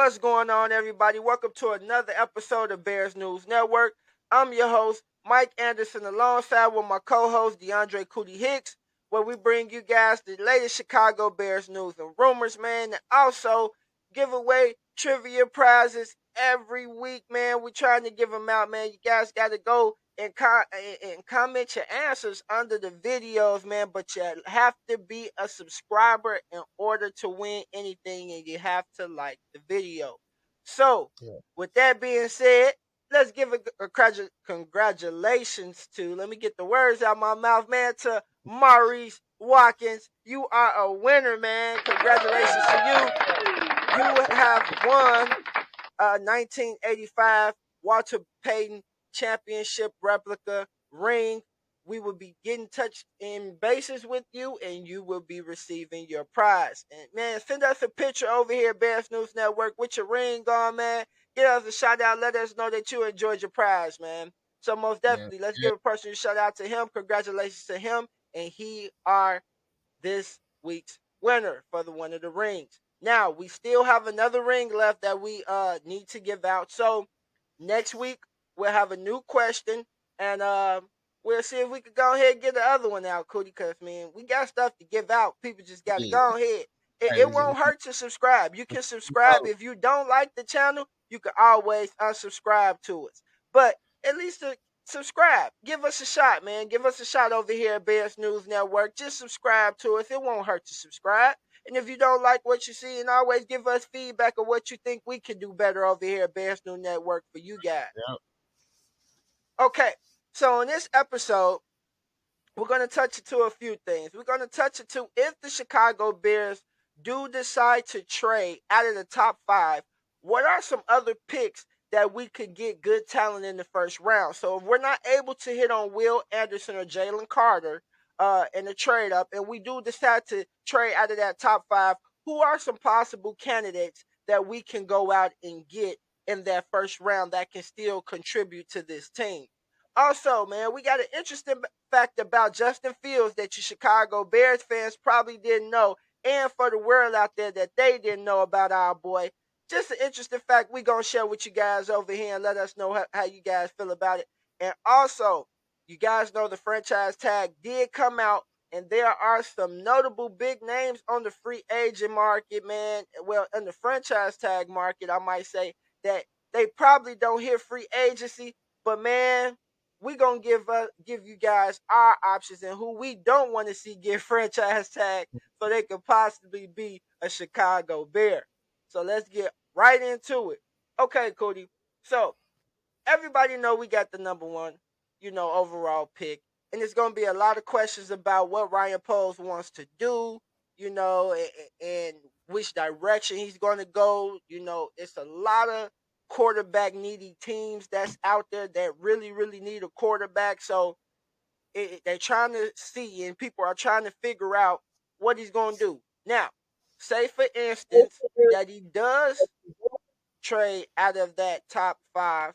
What's going on, everybody? Welcome to another episode of Bears News Network. I'm your host, Mike Anderson, alongside with my co-host, DeAndre Cootie Hicks, where we bring you guys the latest Chicago Bears news and rumors, man, and also give away trivia prizes every week, man. We're trying to give them out, man. You guys got to go and comment your answers under the videos, man. But you have to be a subscriber in order to win anything, and you have to like the video. So, with that being said, let's give a congratulations to, let me get the words out my mouth, man, to Maurice Watkins. You are a winner, man. Congratulations to you. You have won 1985 Walter Payton Championship replica ring. We will be getting touch in bases with you, and you will be receiving your prize. And man, send us a picture over here at Bears News Network with your ring on, man. Give us a shout out. Let us know that you enjoyed your prize, man. So most definitely, let's give a personal shout out to him. Congratulations to him, and he are this week's winner for the one of the rings. Now, we still have another ring left that we need to give out. So next week we'll have a new question, and we'll see if we could go ahead and get the other one out, Cootie, because man, we got stuff to give out. People just gotta go ahead. It won't hurt to subscribe. You can subscribe. If you don't like the channel, you can always unsubscribe to us. But at least subscribe. Give us a shot, man. Give us a shot over here at Bears News Network. Just subscribe to us. It won't hurt to subscribe. And if you don't like what you see, and always give us feedback of what you think we can do better over here at Bears News Network for you guys. Yep. Okay, so in this episode, we're going to touch to a few things. We're going to touch to if the Chicago Bears do decide to trade out of the top 5, what are some other picks that we could get good talent in the first round? So if we're not able to hit on Will Anderson or Jalen Carter in the trade up, and we do decide to trade out of that top 5, who are some possible candidates that we can go out and get in that first round that can still contribute to this team? Also, man, we got an interesting fact about Justin Fields that you Chicago Bears fans probably didn't know, and for the world out there that they didn't know about our boy. Just an interesting fact we're going to share with you guys over here and let us know how you guys feel about it. And also, you guys know the franchise tag did come out, and there are some notable big names on the free agent market, man. Well, in the franchise tag market, I might say, that they probably don't hit free agency, but man, we're going to give you guys our options and who we don't want to see get franchise tag so they could possibly be a Chicago Bear. So let's get right into it. Okay, Cody. So everybody know we got the number one, overall pick. And it's going to be a lot of questions about what Ryan Poles wants to do, and which direction he's going to go. It's a lot of quarterback needy teams that's out there that really, really need a quarterback. So they're trying to see, and people are trying to figure out what he's going to do. Now, say for instance that he does trade out of that top 5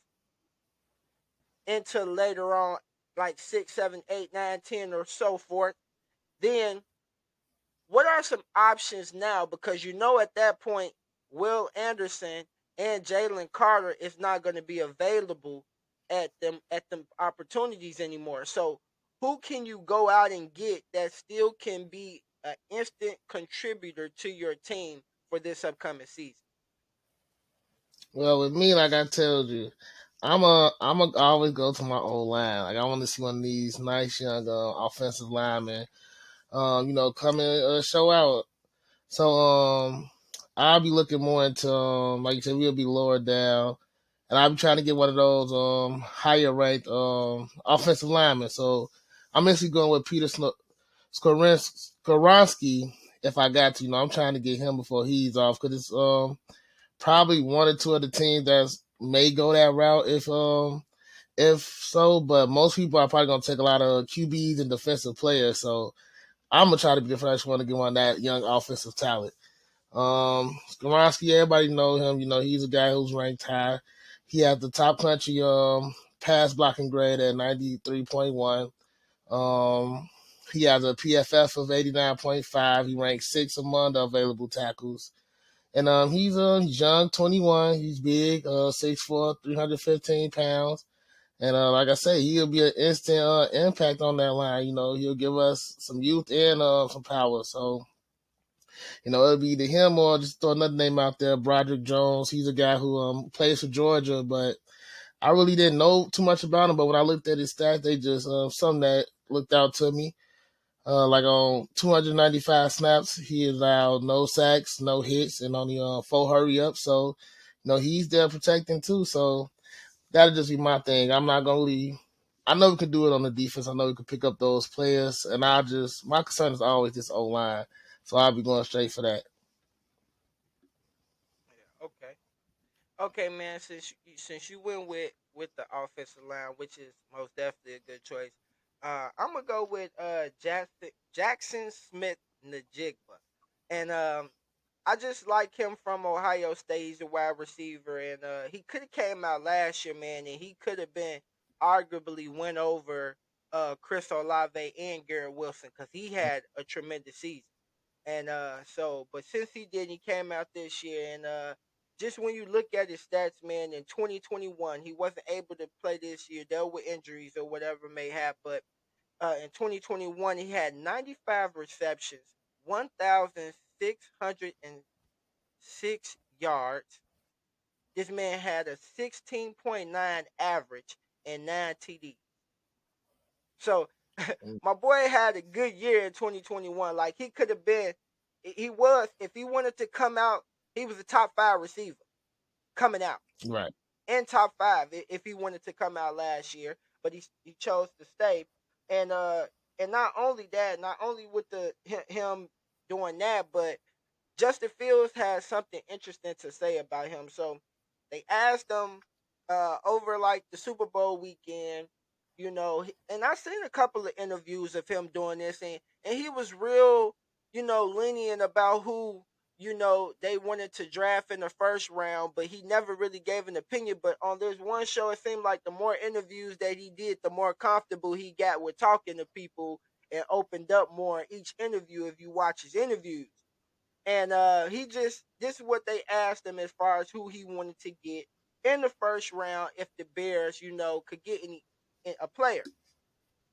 into later on, like 6, 7, 8, 9, 10, or so forth, then what are some options now? Because at that point, Will Anderson and Jalen Carter is not going to be available at them opportunities anymore. So who can you go out and get that still can be an instant contributor to your team for this upcoming season? Well, with me, like I told you, I'm a always go to my old line. Like I want to see one of these nice young offensive linemen, come and show out. So I'll be looking more into like you said, we'll be lower down, and I'll be trying to get one of those higher ranked offensive linemen. So I'm actually going with Peter Skoronski if I got to. I'm trying to get him before he's off because it's probably one or two of the teams that may go that route if so, but most people are probably gonna take a lot of QBs and defensive players. So I'm gonna try to be the first one to get one of that young offensive talent. Skoronski, everybody know him. He's a guy who's ranked high. He has the top country pass blocking grade at 93.1. He has a PFF of 89.5. He ranks 6th among the available tackles. And he's young, 21. He's big, 6'4", 315 pounds. And like I say, he'll be an instant impact on that line. He'll give us some youth and some power. So it'll be either him or just throw another name out there, Broderick Jones. He's a guy who plays for Georgia, but I really didn't know too much about him. But when I looked at his stats, they just something that looked out to me. Like on 295 snaps, he allowed no sacks, no hits, and only 4 hurry ups. So, he's there protecting too. So that'll just be my thing. I'm not gonna leave. I know we can do it on the defense. I know we can pick up those players, and my concern is always this O line. So I'll be going straight for that. Yeah, okay. Okay, man. Since you went with the offensive line, which is most definitely a good choice, I'm gonna go with Jackson Smith Najigba, and I just like him from Ohio State. He's a wide receiver, and he could have came out last year, man, and he could have been arguably went over Chris Olave and Garrett Wilson because he had a tremendous season. And but since he did, he came out this year, and just when you look at his stats, man, in 2021, he wasn't able to play this year, dealt with injuries or whatever may have. But in 2021, he had 95 receptions, 1,606 yards. This man had a 16.9 average and 9 TDs. So my boy had a good year in 2021. Like he could have been, he was, if he wanted to come out, he was a top five receiver coming out Right. and top five if he wanted to come out last year, but he chose to stay. And not only that, not only with him doing that, but Justin Fields has something interesting to say about him. So they asked him over like the Super Bowl weekend, and I seen a couple of interviews of him doing this, and he was real, lenient about who they wanted to draft in the first round, but he never really gave an opinion. But on this one show, it seemed like the more interviews that he did, the more comfortable he got with talking to people and opened up more in each interview if you watch his interviews. And he just this is what they asked him as far as who he wanted to get in the first round if the Bears, could get a player.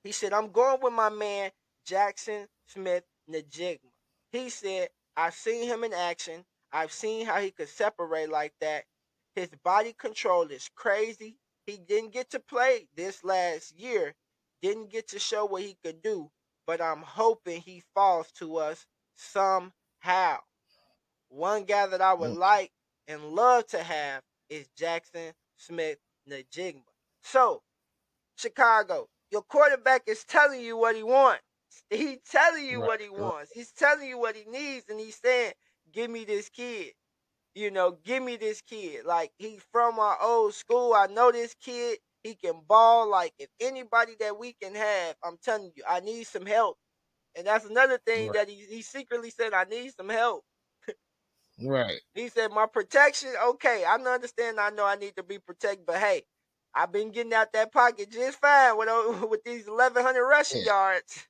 He said, I'm going with my man Jackson Smith Najigma. He said, I've seen him in action. I've seen how he could separate like that. His body control is crazy. He didn't get to play this last year, didn't get to show what he could do, but I'm hoping he falls to us somehow. One guy that I would Mm. like and love to have is Jackson Smith Najigma. So, Chicago, your quarterback is telling you what he wants. He's telling you Right. what he Right. wants. He's telling you what he needs, and he's saying, "Give me this kid." Give me this kid. Like he's from our old school. I know this kid. He can ball. Like if anybody that we can have, I'm telling you, I need some help. And that's another thing Right. that he secretly said, I need some help. Right. He said, my protection, okay, I understand. I know I need to be protected, but hey, I've been getting out that pocket just fine with, with these 1,100 rushing Yeah. yards.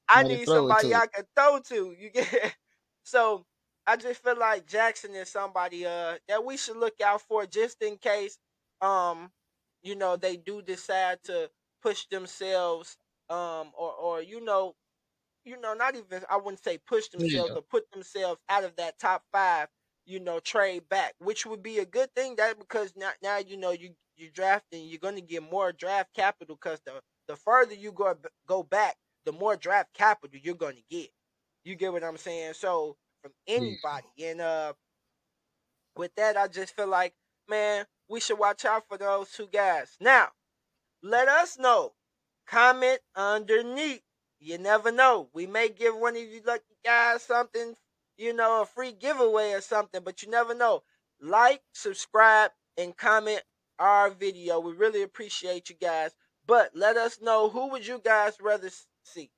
I Somebody need throw it somebody to. I can throw to. You get so I just feel like Jackson is somebody that we should look out for just in case um they do decide to push themselves or not even I wouldn't say push themselves, Yeah. but put themselves out of that top five, trade back, which would be a good thing. That because now you drafting, you're gonna get more draft capital because the further you go back, the more draft capital you're gonna get. You get what I'm saying? So from Yeah. anybody, and with that, I just feel like man, we should watch out for those two guys. Now, let us know. Comment underneath. You never know. We may give one of you lucky guys something, a free giveaway or something, but you never know. Like, subscribe, and comment our video. We really appreciate you guys. But let us know, who would you guys rather see?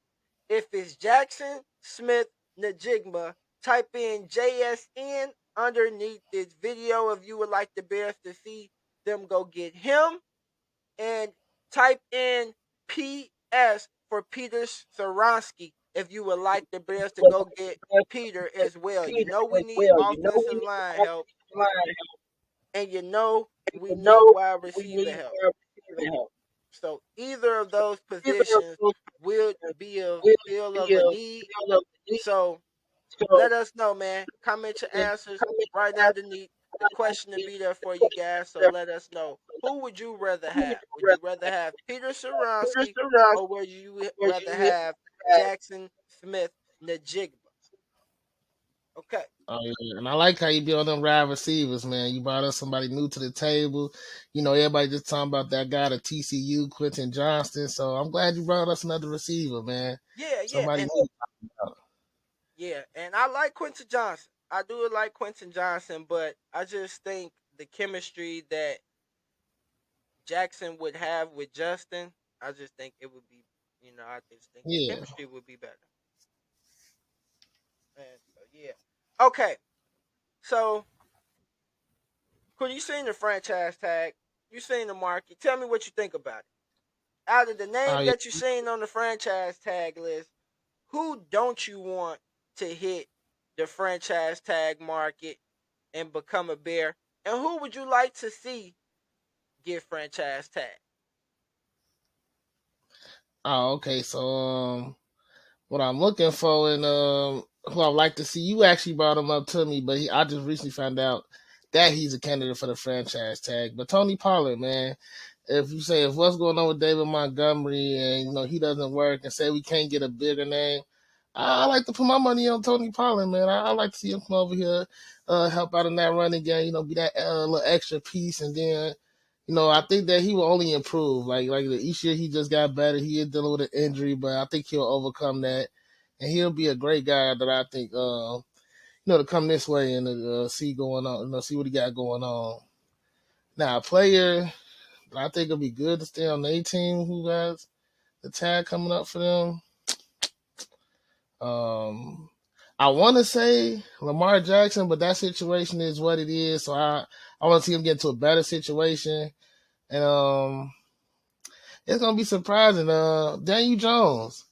If it's Jackson Smith Najigma, type in JSN underneath this video if you would like the Bears to see them go get him, and type in PS for Peter Soronsky if you would like the Bears to go get Peter as well. You know we need offensive line help, and you know we need wide receiver help. So either of those positions will be a field of a need. So let us know, man. Comment your answers right underneath. The question to be there for you guys. So let us know. Who would you rather have? Would you rather have Peter Sharonsky or would you rather have Jackson Smith Najigba? Okay. Oh yeah, and I like how you be on them wide receivers, man. You brought us somebody new to the table. You know, everybody just talking about that guy at TCU, Quentin Johnston. So I'm glad you brought us another receiver, man. Yeah, yeah, Somebody and new. I like Quentin Johnson. I do like Quentin Johnson, but I just think the chemistry that Jackson would have with Justin, I just think it would be, I just think the Yeah. chemistry would be better. And so yeah. Okay. So could you seen the franchise tag? You seen the market. Tell me what you think about it. Out of the Oh names yeah. that you seen on the franchise tag list, who don't you want to hit the franchise tag market and become a Bear? And who would you like to see get franchise tag? Oh, okay. So what I'm looking for and who I'd like to see, you actually brought him up to me, but I just recently found out that he's a candidate for the franchise tag. But Tony Pollard, man, if what's going on with David Montgomery and he doesn't work and say we can't get a bigger name, I like to put my money on Tony Pollard, man. I like to see him come over here, help out in that running game, be that little extra piece, and then I think that he will only improve. Like each year he just got better. He is dealing with an injury, but I think he'll overcome that, and he'll be a great guy that I think to come this way and see going on, see what he got going on. Now, a player that I think it'll be good to stay on their team who has the tag coming up for them. Um, I want to say Lamar Jackson, but that situation is what it is. So I want to see him get into a better situation, and it's gonna be surprising. Daniel Jones.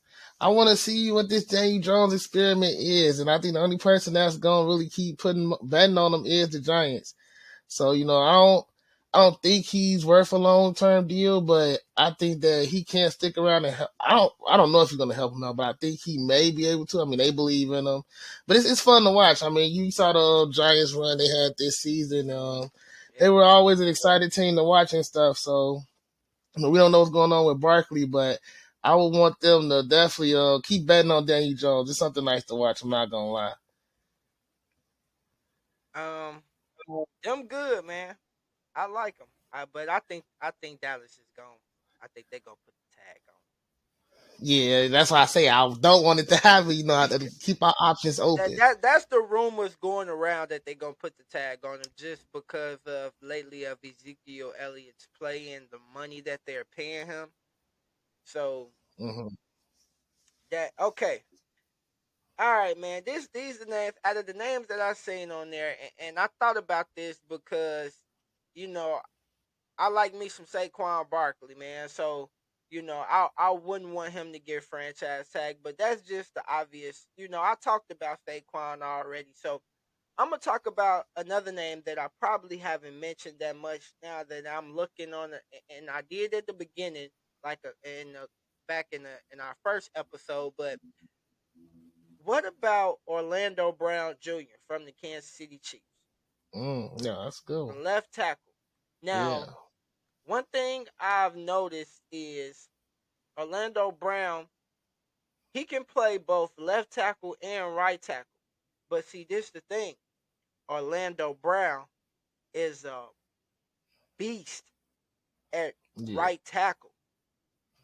I want to see what this Daniel Jones experiment is, and I think the only person that's gonna really keep putting betting on him is the Giants. So I don't think he's worth a long term deal, but I think that he can't stick around and help. I don't know if he's gonna help him out, but I think he may be able to. I mean, they believe in him, but it's fun to watch. I mean, you saw the Giants run they had this season. Yeah. They were always an excited team to watch and stuff. So we don't know what's going on with Barkley, but I would want them to definitely keep betting on Daniel Jones. It's something nice to watch. I'm not gonna lie. Um, them good, man. I like them. But I think Dallas is gone. I think they gonna put the tag on. Yeah, that's why I say I don't want it to happen. I have to keep our options That open. that that's the rumors going around that they gonna put the tag on him just because of lately of Ezekiel Elliott's play and the money that they're paying him. So Hmm. that okay. All right, man. These are names out of the names that I seen on there, and I thought about this because you know I like me some Saquon Barkley, man. So I wouldn't want him to get franchise tag, but that's just the obvious. I talked about Saquon already, so I'm gonna talk about another name that I probably haven't mentioned that much now that I'm looking on, and I did at the beginning, like back in our first episode. But what about Orlando Brown Jr. from the Kansas City Chiefs, Yeah, that's good. the left tackle? Yeah, Now, one thing I've noticed is Orlando Brown, he can play both left tackle and right tackle. But see, this is the thing. Orlando Brown is a beast at yeah, right tackle,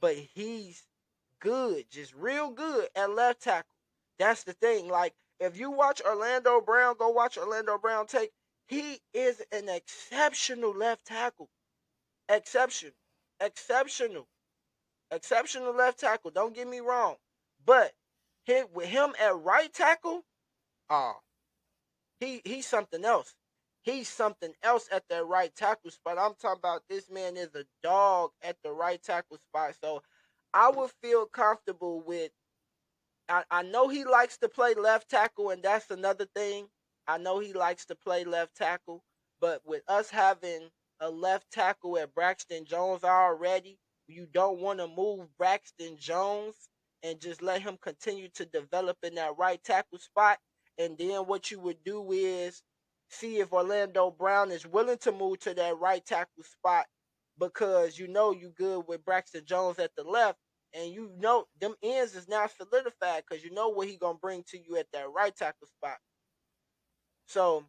but he's good, just real good at left tackle. That's the thing. Like, if you watch Orlando Brown, go watch Orlando Brown take. He is an exceptional left tackle. Exceptional. Exceptional. Exceptional left tackle. Don't get me wrong. But with him at right tackle, oh, he's something else. He's something else at that right tackle spot. I'm talking about this man is a dog at the right tackle spot. So I would feel comfortable with I know he likes to play left tackle, and that's another thing. I know he likes to play left tackle, but with us having a left tackle at Braxton Jones already, you don't want to move Braxton Jones and just let him continue to develop in that right tackle spot. And then what you would do is see if Orlando Brown is willing to move to that right tackle spot, because you know you good with Braxton Jones at the left, and you know them ends is now solidified because you know what he gonna bring to you at that right tackle spot. So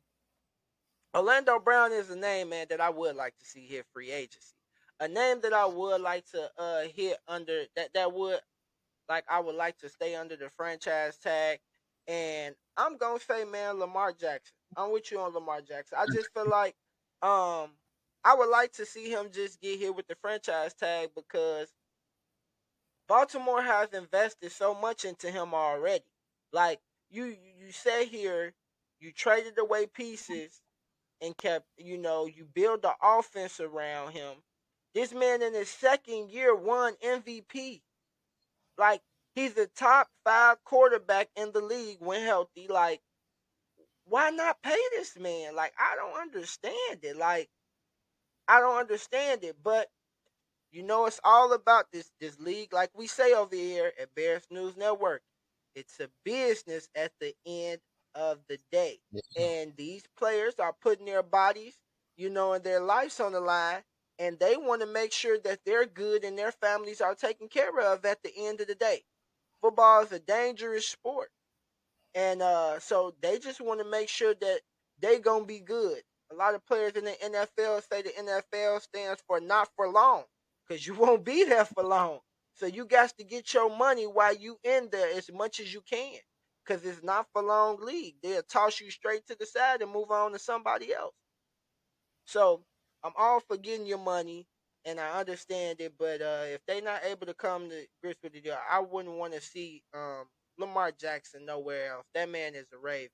Orlando Brown is a name, man, that I would like to see hit free agency. A name that I would like to hit under that would, like, I would like to stay under the franchise tag. And I'm gonna say, man, Lamar Jackson. I'm with you on Lamar Jackson. I just feel like um I would like to see him just get hit with the franchise tag, because Baltimore has invested so much into him already. Like, you say here, you traded away pieces and kept, you build the offense around him. This man in his second year won MVP. Like, he's a top 5 quarterback in the league when healthy. Like, why not pay this man? Like, I don't understand it. Like, I don't understand it. But it's all about this league. Like we say over here at Bears News Network, it's a business at the end of the day. Yeah. And these players are putting their bodies, and their lives on the line, and they want to make sure that they're good and their families are taken care of at the end of the day. Football is a dangerous sport. And so they just want to make sure that they gonna be good. A lot of players in the NFL say the NFL stands for not for long, because you won't be there for long. So you got to get your money while you in there as much as you can, because it's not for long league. They'll toss you straight to the side and move on to somebody else. So I'm all for getting your money, and I understand it. But if they not able to come to grips with it, I wouldn't want to see Lamar Jackson nowhere else. That man is a Raven.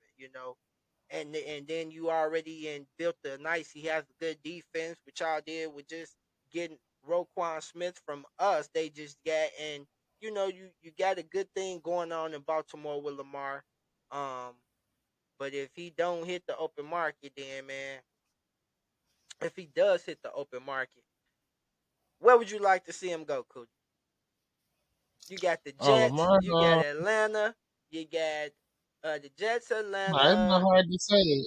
And then you already built the nice. He has a good defense, which y'all did with just getting Roquan Smith from us. They just got, and you got a good thing going on in Baltimore with Lamar. Um, but if he don't hit the open market, then man, if he does hit the open market, where would you like to see him go, Cootie? You got the Jets, Lamar, you got Atlanta, you got the Jets, nah, it's not Atlanta. hard to say.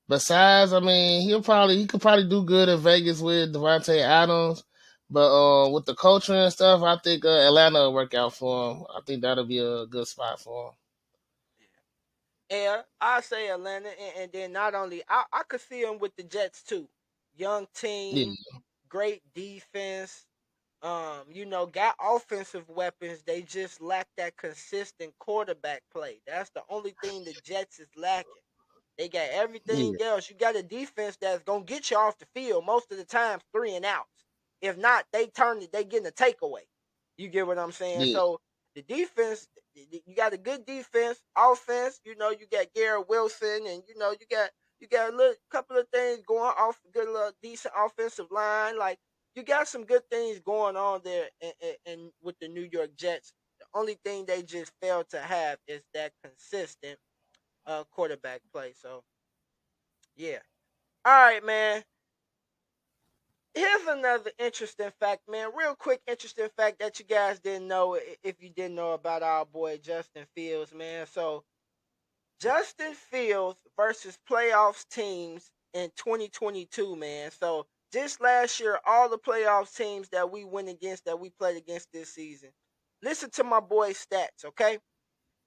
Besides, I mean, he could probably do good in Vegas with Devontae Adams, but with the culture and stuff, I think Atlanta will work out for him. I think that'll be a good spot for Yeah, I say Atlanta, and then not only I could see him with the Jets too. Young him. team, great defense. Got offensive weapons. They just lack that consistent quarterback play. That's the only thing the Jets is lacking. They got Yeah, everything else. You got a defense that's gonna get you off the field most of the time, 3 and outs. If not, they turn it. They getting a takeaway. You get what I'm saying? yeah, So the defense, you got a good defense, offense. You got Garrett Wilson, and you got a little couple of things going off. Good little decent offensive line. Like, you got some good things going on there, and with the New York Jets. The only thing they just failed to have is that consistent quarterback play. So yeah. All right, man. Here's another interesting fact, man. Real quick, interesting fact that you guys didn't know, if you didn't know about our boy Justin Fields, man. So Justin Fields versus playoffs teams in 2022, man. So just last year, all the playoffs teams that we went against, that we played against this season. Listen to my boy's stats, okay?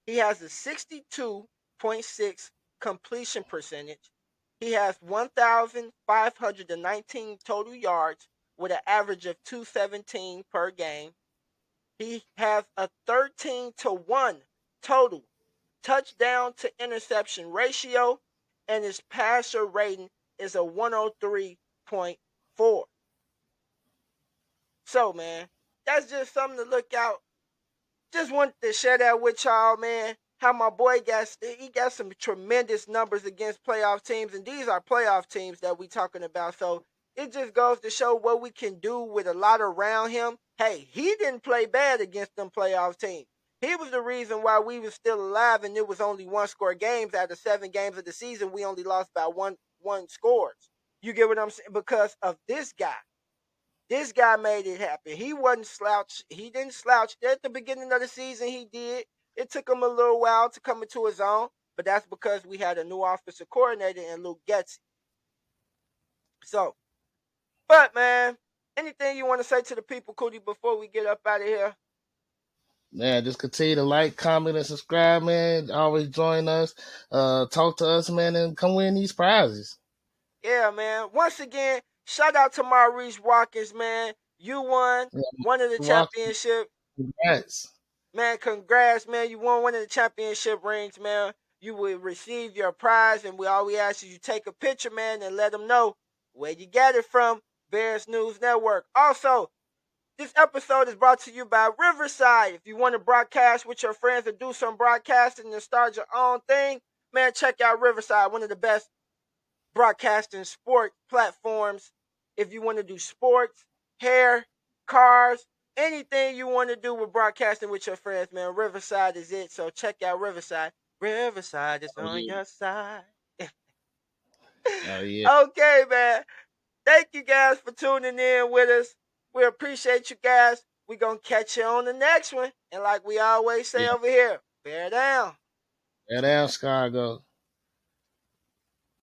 He has a 62.6 completion percentage. He has 1,519 total yards with an average of 217 per game. He has a 13-to-1 total touchdown to interception ratio, and his passer rating is a 103.4. So, man, that's just something to look out. Just wanted to share that with y'all, man. How my boy got some tremendous numbers against playoff teams, and these are playoff teams that we talking about. So it just goes to show what we can do with a lot around him. Hey, he didn't play bad against them playoff teams. He was the reason why we was still alive, and it was only 1-score games. Out of 7 games of the season, we only lost by one scores. You get what I'm saying? Because of this guy. This guy made it happen. He wasn't slouch. He didn't slouch at the beginning of the season. He did. It took him a little while to come into his own, but that's because we had a new offensive coordinator in Luke Getsy. So, but man, anything you want to say to the people, Cootie, before we get up out of here? Man, just continue to like, comment, and subscribe, man. Always join us, talk to us, man, and come win these prizes. Yeah, man. Once again, shout out to Maurice Watkins, man. You won Yeah, one of the walk, championship. congrats. Man, congrats, man. You won one of the championship rings, man. You will receive your prize, and all we ask is you take a picture, man, and let them know where you got it from. Bears News Network. Also, this episode is brought to you by Riverside. If you want to broadcast with your friends and do some broadcasting and start your own thing, man, check out Riverside, one of the best broadcasting sport platforms. If you want to do sports, hair, cars, anything you want to do with broadcasting with your friends, man, Riverside is it. So check out Riverside. Riverside is Oh, on yeah. your side. Oh, yeah. Okay, man. Thank you guys for tuning in with us. We appreciate you guys. We're going to catch you on the next one. And like we always say Yeah. over here, bear down. Yeah, down, Chicago.